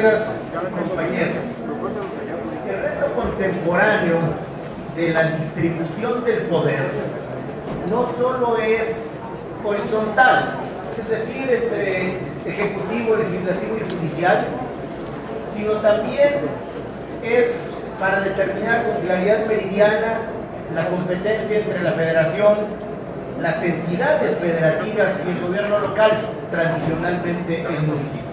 compañeras, compañeros, el reto contemporáneo de la distribución del poder no solo es horizontal, es decir, entre ejecutivo, legislativo y judicial, sino también es para determinar con claridad meridiana la competencia entre la federación, las entidades federativas y el gobierno local, tradicionalmente el municipio.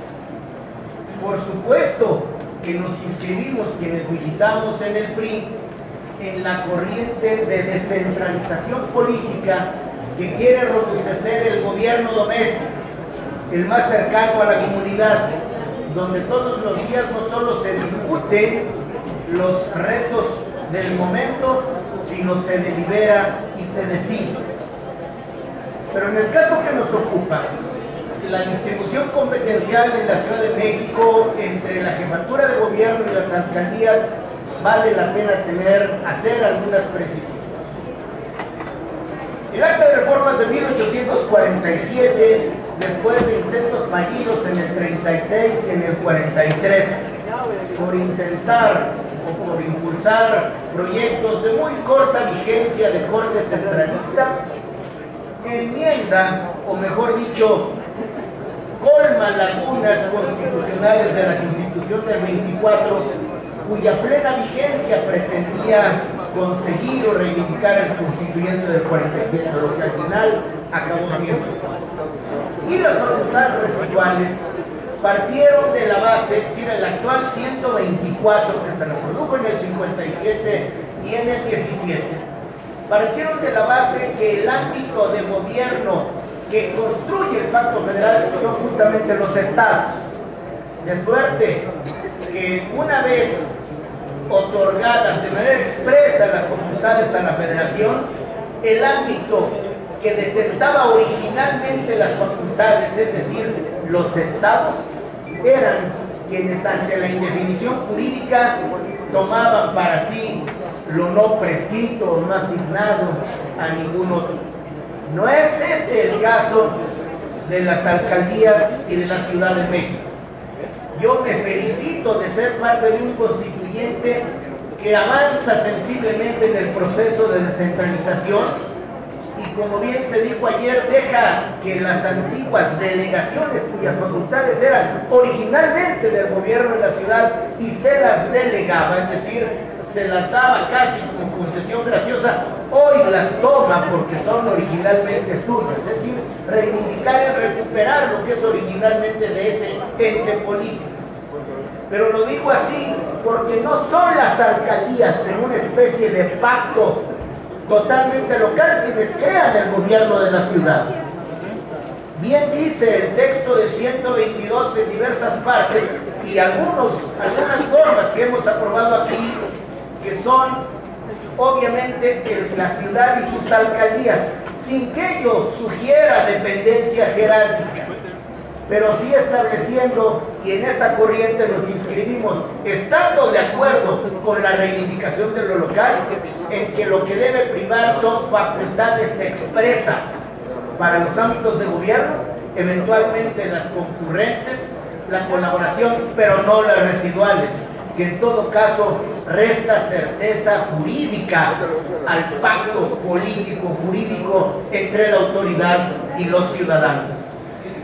Por supuesto que nos inscribimos quienes militamos en el PRI en la corriente de descentralización política que quiere robustecer el gobierno doméstico, el más cercano a la comunidad, donde todos los días no solo se discuten los retos del momento, sino se delibera y se decide. Pero en el caso que nos ocupa, la distribución competencial en la Ciudad de México entre la jefatura de gobierno y las alcaldías vale la pena hacer algunas precisiones. El Acta de Reformas de 1847, después de intentos fallidos en el 36 y en el 43, por intentar o por impulsar proyectos de muy corta vigencia de corte centralista, enmienda, o mejor dicho, colma lagunas constitucionales de la Constitución del 24, cuya plena vigencia pretendía conseguir o reivindicar el constituyente del 47, lo que al final acabó siendo. Y las facultades residuales partieron de la base, es decir, el actual 124 que se reprodujo en el 57 y en el 17, partieron de la base que el ámbito de gobierno que construye el Pacto Federal son justamente los estados, de suerte que una vez otorgadas de manera expresa las facultades a la federación, el ámbito que detentaba originalmente las facultades, es decir, los estados, eran quienes ante la indefinición jurídica tomaban para sí lo no prescrito o no asignado a ningún otro. No es este el caso de las alcaldías y de la Ciudad de México. Yo me felicito de ser parte de un constituyente que avanza sensiblemente en el proceso de descentralización y, como bien se dijo ayer, deja que las antiguas delegaciones cuyas facultades eran originalmente del gobierno de la ciudad y se las delegaba, es decir, se las daba casi como concesión graciosa, hoy las toma porque son originalmente suyas, es decir, reivindicar y recuperar lo que es originalmente de ese ente político. Pero lo digo así porque no son las alcaldías en una especie de pacto totalmente local quienes crean el gobierno de la ciudad. Bien dice el texto del 122 en diversas partes y algunas normas que hemos aprobado aquí, que son obviamente la ciudad y sus alcaldías, sin que ello sugiera dependencia jerárquica, pero sí estableciendo, y en esa corriente nos inscribimos, estando de acuerdo con la reivindicación de lo local, en que lo que debe primar son facultades expresas para los ámbitos de gobierno, eventualmente las concurrentes, la colaboración, pero no las residuales, que en todo caso resta certeza jurídica al pacto político-jurídico entre la autoridad y los ciudadanos.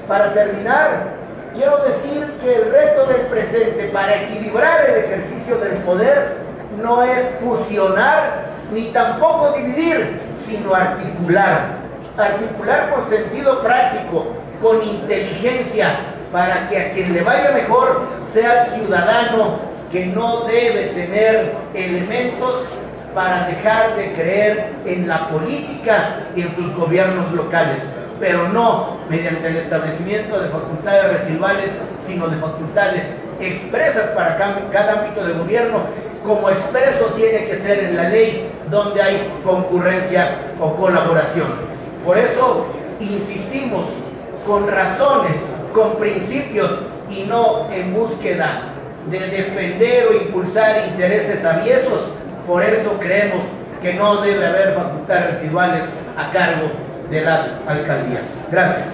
Para terminar, quiero decir que el reto del presente para equilibrar el ejercicio del poder no es fusionar ni tampoco dividir, sino articular. Articular con sentido práctico, con inteligencia, para que a quien le vaya mejor sea el ciudadano que no debe tener elementos para dejar de creer en la política y en sus gobiernos locales, pero no mediante el establecimiento de facultades residuales, sino de facultades expresas para cada ámbito de gobierno, como expreso tiene que ser en la ley donde hay concurrencia o colaboración. Por eso insistimos con razones, con principios y no en búsqueda de defender o impulsar intereses aviesos. Por eso creemos que no debe haber facultades residuales a cargo de las alcaldías. Gracias.